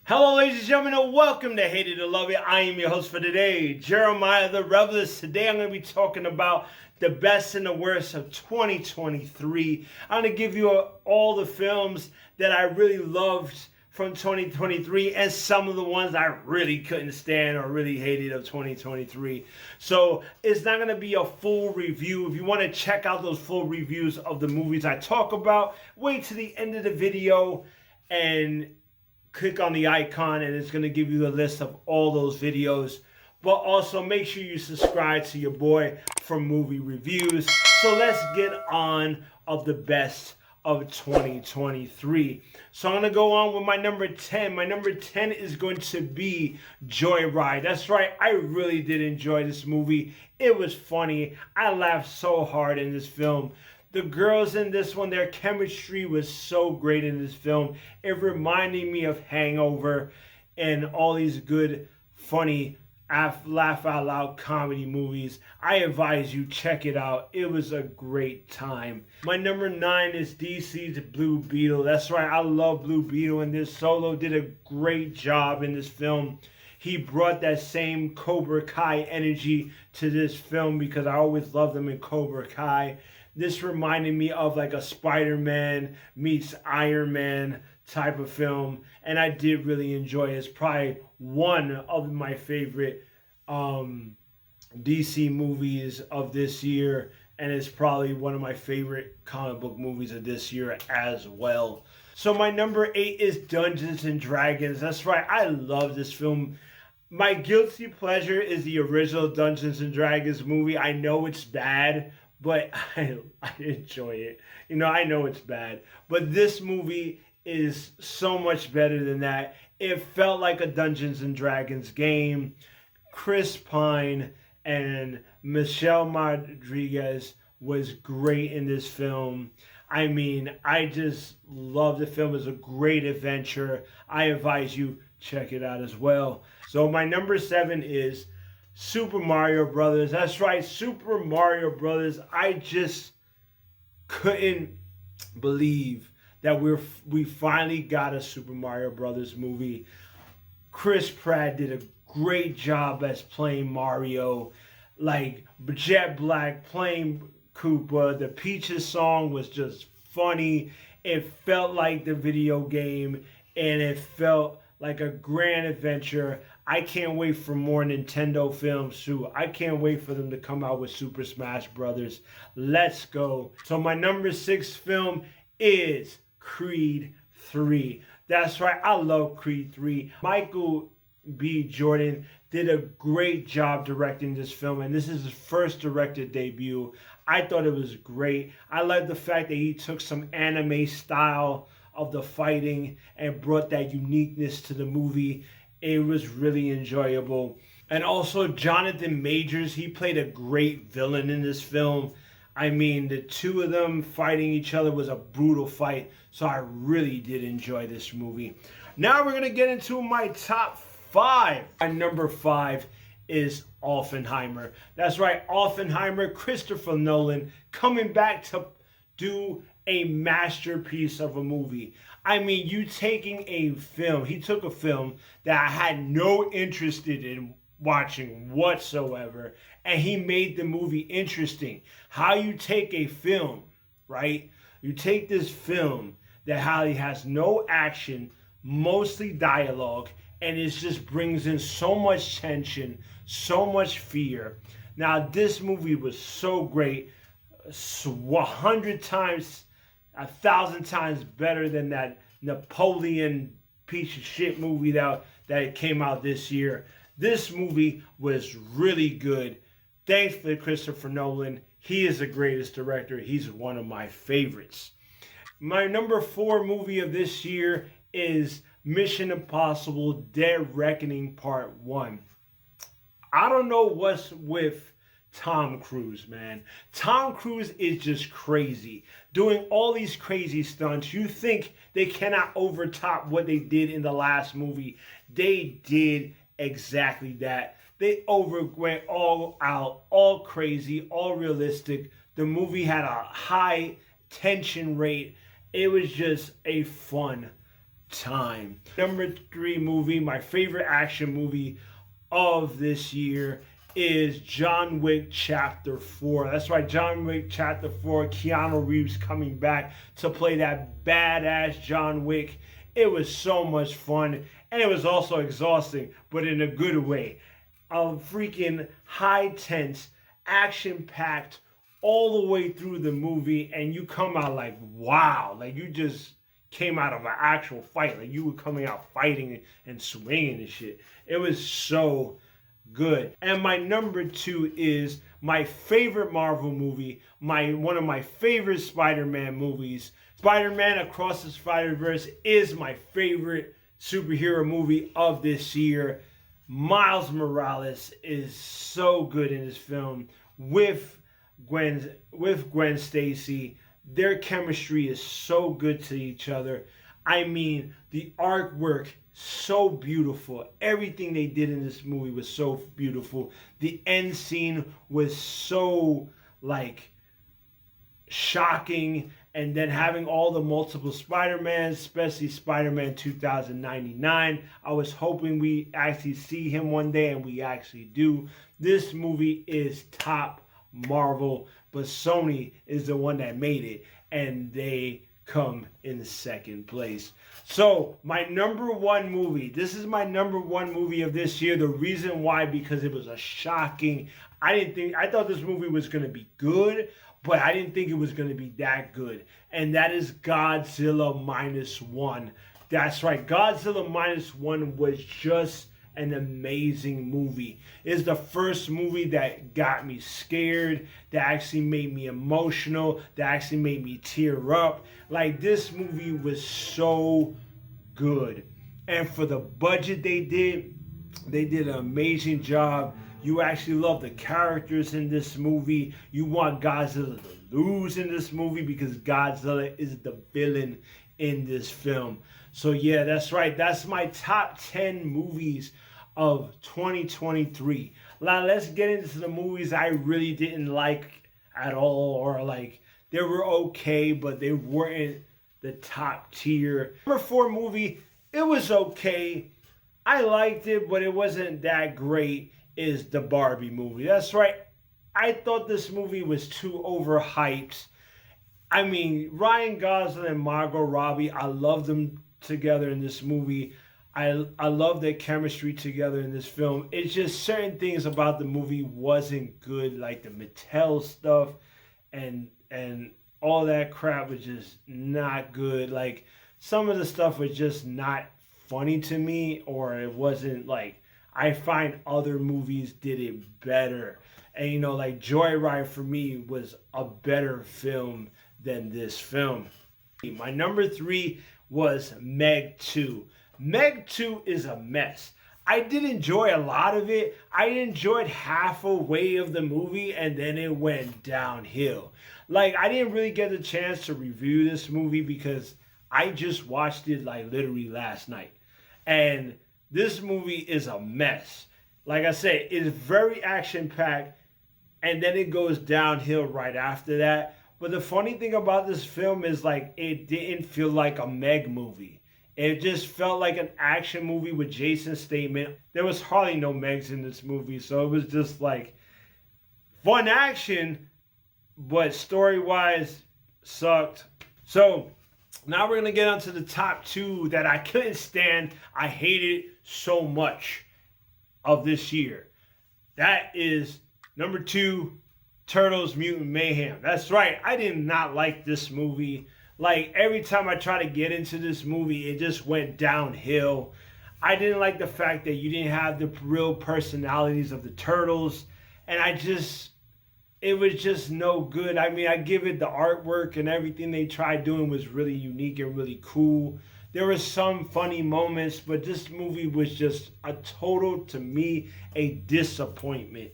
Hello, ladies and gentlemen, and welcome to Hate It to Love It. I am your host for today, Jeremiah the Revelist. Today I'm going to be talking about the best and the worst of 2023. I'm going to give you all the films that I really loved from 2023 and some of the ones I really couldn't stand or really hated of 2023. So it's not going to be a full review. If you want to check out those full reviews of the movies I talk about, wait to the end of the video and click on the icon and it's going to give you the list of all those videos. But also make sure you subscribe to your boy for movie reviews. So let's get on of the best of 2023. So I'm going to go on with my number 10. My number 10 is going to be Joyride. That's right, I really did enjoy this movie. It was funny. I laughed so hard in this film. The girls in this one, their chemistry was so great in this film. It reminded me of Hangover and all these good, funny, laugh out loud comedy movies. I advise you check it out. It was a great time. My number 9 is DC's Blue Beetle. That's right, I love Blue Beetle, and this Solo did a great job in this film. He brought that same Cobra Kai energy to this film because I always loved him in Cobra Kai. This reminded me of like a Spider-Man meets Iron Man type of film, and I did really enjoy it. It's probably one of my favorite DC movies of this year, and it's probably one of my favorite comic book movies of this year as well. So my number 8 is Dungeons and Dragons. That's right, I love this film. My guilty pleasure is the original Dungeons and Dragons movie. I know it's bad, but I enjoy it. You know, I know it's bad, but this movie is so much better than that. It felt like a Dungeons and Dragons game. Chris Pine and Michelle Rodriguez was great in this film. I mean, I just love the film. It's a great adventure. I advise you check it out as well. So my number 7 is Super Mario Brothers. That's right, Super Mario Brothers. I just couldn't believe that we finally got a Super Mario Brothers movie. Chris Pratt did a great job as playing Mario. Like Jet Black playing Koopa. The Peaches song was just funny. It felt like the video game, and it felt like a grand adventure. I can't wait for more Nintendo films too. I can't wait for them to come out with Super Smash Brothers. Let's go. So my number 6 film is Creed 3. That's right, I love Creed 3. Michael B. Jordan did a great job directing this film, and this is his first director debut. I thought it was great. I like the fact that he took some anime style of the fighting and brought that uniqueness to the movie. It was really enjoyable. And also Jonathan Majors, he played a great villain in this film. I mean, the two of them fighting each other was a brutal fight. So I really did enjoy this movie. Now we're going to get into my top 5. My number 5 is Oppenheimer. That's right, Oppenheimer, Christopher Nolan coming back to do a masterpiece of a movie. I mean, you taking a film, he took a film that I had no interest in watching whatsoever, and he made the movie interesting. How you take a film, right? You take this film that has no action, mostly dialogue, and it just brings in so much tension, so much fear. Now, this movie was so great, 100 times, 1,000 times better than that Napoleon piece of shit movie that came out this year. This movie was really good. Thanks for Christopher Nolan. He is the greatest director. He's one of my favorites. My number 4 movie of this year is Mission Impossible Dead Reckoning Part 1. I don't know what's with Tom Cruise, man. Tom Cruise is just crazy. Doing all these crazy stunts. You think they cannot overtop what they did in the last movie. They did exactly that. They went all out, all crazy, all realistic. The movie had a high tension rate. It was just a fun time. Number 3 movie, my favorite action movie of this year, is John Wick Chapter 4. That's right, John Wick Chapter 4, Keanu Reeves coming back to play that badass John Wick. It was so much fun, and it was also exhausting, but in a good way. A freaking high tense, action-packed all the way through the movie, and you come out like, wow, like you just came out of an actual fight. Like you were coming out fighting and swinging and shit. It was so good. And my number 2 is my favorite Marvel movie, one of my favorite Spider-Man movies. Spider-Man Across the Spiderverse is my favorite superhero movie of this year. Miles Morales is so good in this film with Gwen Stacy. Their chemistry is so good to each other. I mean, the artwork, so beautiful. Everything they did in this movie was so beautiful. The end scene was so, like, shocking. And then having all the multiple Spider-Mans, especially Spider-Man 2099. I was hoping we actually see him one day, and we actually do. This movie is top Marvel, but Sony is the one that made it, and they come in second place. So my number 1 movie, this is my number 1 movie of this year. The reason why, because it was a shocking, I thought this movie was going to be good, but I didn't think it was going to be that good. And that is Godzilla -1. That's right, Godzilla -1 was just an amazing movie. It's the first movie that got me scared, that actually made me emotional, that actually made me tear up. Like, this movie was so good. And for the budget they did an amazing job. You actually love the characters in this movie. You want Godzilla to lose in this movie because Godzilla is the villain in this film. So yeah, that's right. That's my top 10 movies of 2023. Now let's get into the movies I really didn't like at all, or like they were okay, but they weren't the top tier. Number 4 movie, it was okay. I liked it, but it wasn't that great, is the Barbie movie. That's right. I thought this movie was too overhyped. I mean, Ryan Gosling and Margot Robbie, I love them together in this movie. I love their chemistry together in this film. It's just certain things about the movie wasn't good, like the Mattel stuff and all that crap was just not good. Like, some of the stuff was just not funny to me, or it wasn't like, I find other movies did it better. And you know, like Joyride for me was a better film than this film. My number 3 was Meg 2. Meg 2 is a mess. I did enjoy a lot of it. I enjoyed half a way of the movie, and then it went downhill. Like, I didn't really get a chance to review this movie because I just watched it like literally last night. And this movie is a mess. Like I said, it's very action-packed, and then it goes downhill right after that. But the funny thing about this film is, like, it didn't feel like a Meg movie. It just felt like an action movie with Jason Statham. There was hardly no Megs in this movie, so it was just like fun action, but story-wise sucked. So now we're going to get on to the top 2 that I couldn't stand. I hated so much of this year. That is number 2, Turtles Mutant Mayhem. That's right, I did not like this movie. Like, every time I try to get into this movie, it just went downhill. I didn't like the fact that you didn't have the real personalities of the Turtles. And it was just no good. I mean, I give it the artwork and everything they tried doing was really unique and really cool. There were some funny moments, but this movie was just a total, to me, a disappointment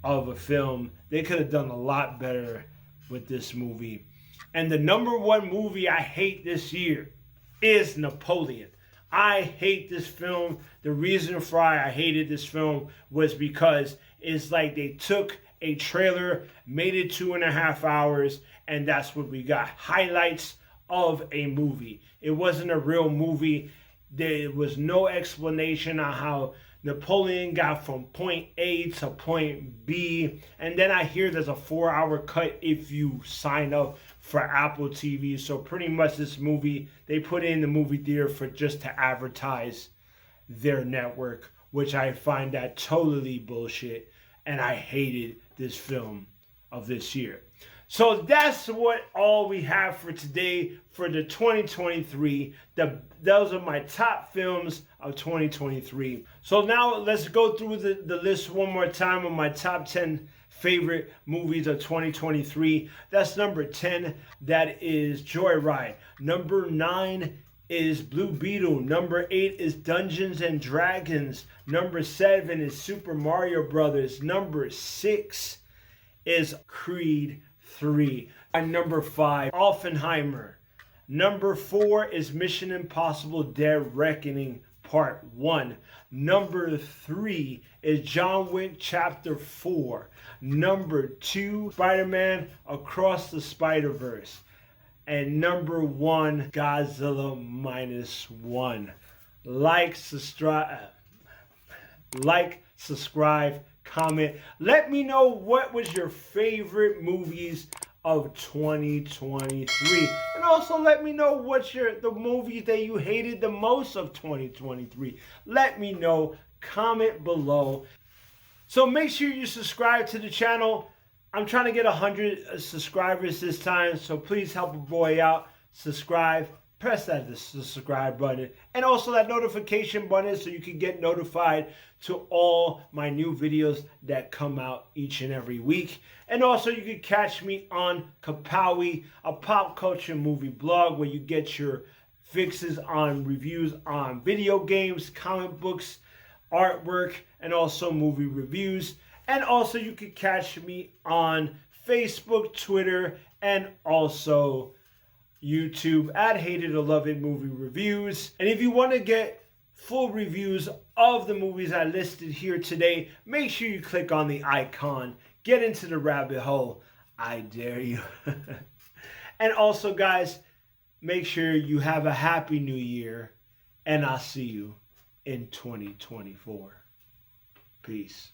of a film. They could have done a lot better with this movie. And the number 1 movie I hate this year is Napoleon. I hate this film. The reason why I hated this film was because it's like they took a trailer, made it 2.5 hours, and that's what we got. Highlights of a movie. It wasn't a real movie. There was no explanation on how Napoleon got from point A to point B. And then I hear there's a 4-hour cut if you sign up for Apple TV. So pretty much this movie, they put it in the movie theater for just to advertise their network, which I find that totally bullshit. And I hated this film of this year. So that's what all we have for today for the 2023. Those are my top films of 2023. So now let's go through the list one more time of my top 10 favorite movies of 2023. That's number 10. That is Joyride. Number 9 is Blue Beetle. Number 8 is Dungeons and Dragons. Number 7 is Super Mario Brothers. Number 6 is Creed 3. And number 5, Oppenheimer. Number 4 is Mission Impossible Dead Reckoning Part 1. Number 3 is John Wick Chapter 4. Number 2, Spider-Man Across the Spiderverse. And number 1, Godzilla -1. Subscribe, comment. Let me know what was your favorite movies of 2023, and also let me know what's the movies that you hated the most of 2023. Let me know, comment below. So make sure you subscribe to the channel. I'm trying to get 100 subscribers this time, so please help a boy out. Subscribe, press that subscribe button, and also that notification button so you can get notified to all my new videos that come out each and every week. And also you can catch me on Kapowie, a pop culture movie blog where you get your fixes on reviews on video games, comic books, artwork, and also movie reviews. And also you can catch me on Facebook, Twitter, and also YouTube at Hated or Love It Movie Reviews. And if you want to get full reviews of the movies I listed here today, make sure you click on the icon. Get into the rabbit hole. I dare you. And also, guys, make sure you have a happy new year. And I'll see you in 2024. Peace.